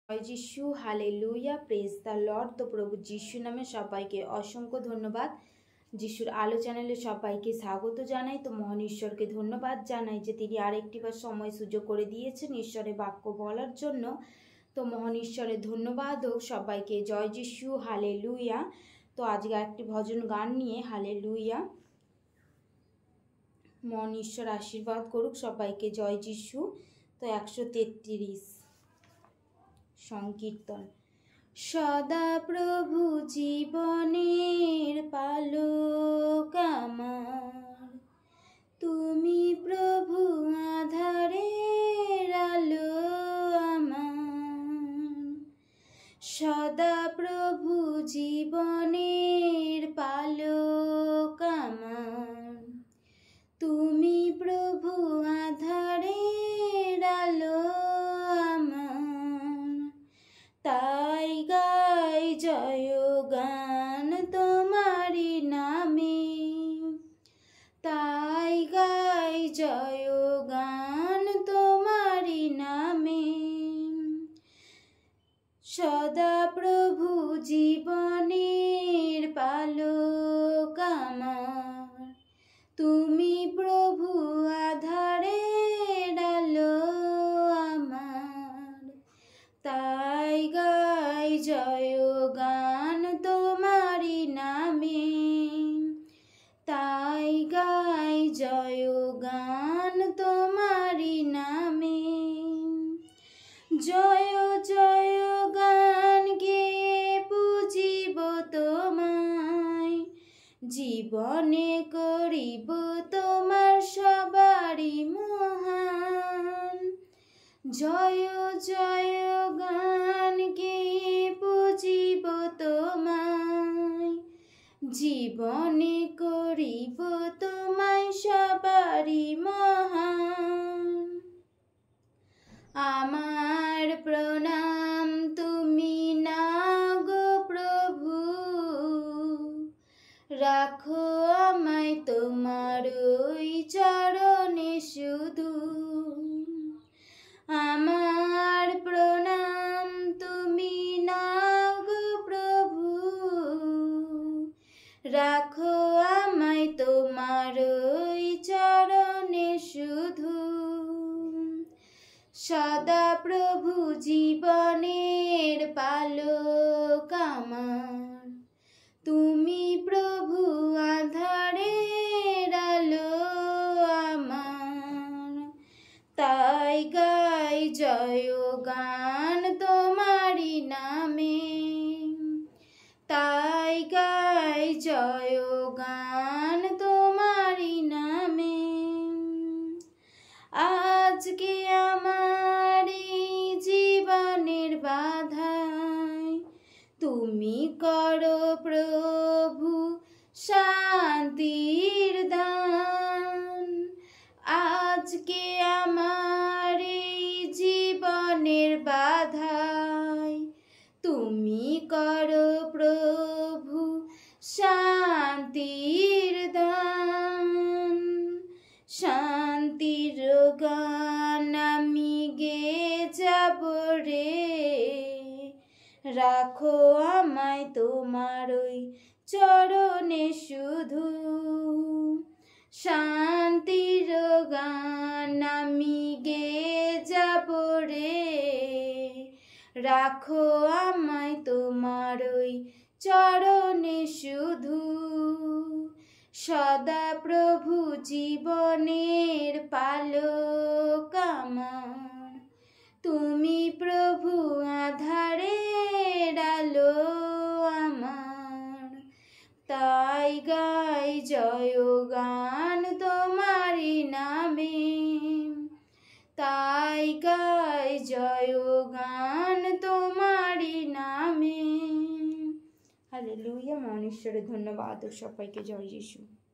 জয় যিশু, hallelujah, praise the Lord. তো প্রভু যিশু নামে সবাইকে অসংখ্য ধন্যবাদ। যিশুর আলো চ্যানেলে সবাইকে স্বাগত জানাই। তো মহান ঈশ্বরকে ধন্যবাদ জানাই যে তিনি আরেকটিবার সময় সুযোগ করে দিয়েছেন ঈশ্বরের বাক্য বলার জন্য। তো মহান ঈশ্বরের ধন্যবাদ হোক সবাইকে। জয় যিশু, হালেলুয়া। তো আজকে একটি ভজন গান নিয়ে হালেলুয়া, মহান ঈশ্বর আশীর্বাদ করুক সবাইকে। জয় যিশু। তো 133 সংকীর্তন। সদা প্রভু জীবনের পালক আমার, তুমি প্রভু আধারের আলো আমার। সদা প্রভু জীবনের পালক আমার, তুমি প্রভু আধারের আলো আমার। তাই গাই জয় গান তোমারি নামে, তাই গাই জয় গান তোমারি নামে। সদা প্রভু জীবনের পালক আমার, তুমি প্রভু আধারের আলো আমার। তাই গাই জয় গান তোমারি নামে, তাই গাই জয় গান তোমারি নামে। জয় জয় গান গেয়ে পুজিব তোমায়, জীবনে করিব তোমার সবারই মহান। জয় জয় গান গেয়ে পুজিব তোমায়, জীবনে করিব তোমায় সবারই মহান। আমার প্রণাম তুমি না গো প্রভু, রাখো আমায় তোমার ওই চরণে শুধু। আমার প্রণাম তুমি না গো প্রভু, রাখো আমায় তোমার ওই চরণে শুধু। সদা প্রভু জীবনের পালক আমার, তুমি প্রভু আধারের আলো আমার। তাই গাই জয় গান তোমারি নামে, তাই গাই জয় গান তোমারি নামে। আজকে আমার জীবনের বাধায় তুমি করো প্রভু শান্তির দান। আজকে আমার জীবনের বাধায় তুমি করো প্রভু শান্তির দান। শান্তির গান আমি গেয়ে যাব রে, রাখো আমায় তোমার ওই চরণে শুধু। শান্তির গান আমি গেয়ে যাব রে, রাখো আমায় তোমার ওই চরণে শুধু। সদা প্রভু জীবনের পালক আমার, তুমি প্রভু আধারের আলো আমার। তাই গাই জয় গান তোমারি নামে, তাই গাই জয় গান তোমারি নামে। হালেলুয়া, মহান ঈশ্বরের ধন্যবাদ। সবাইকে জয় যিশু।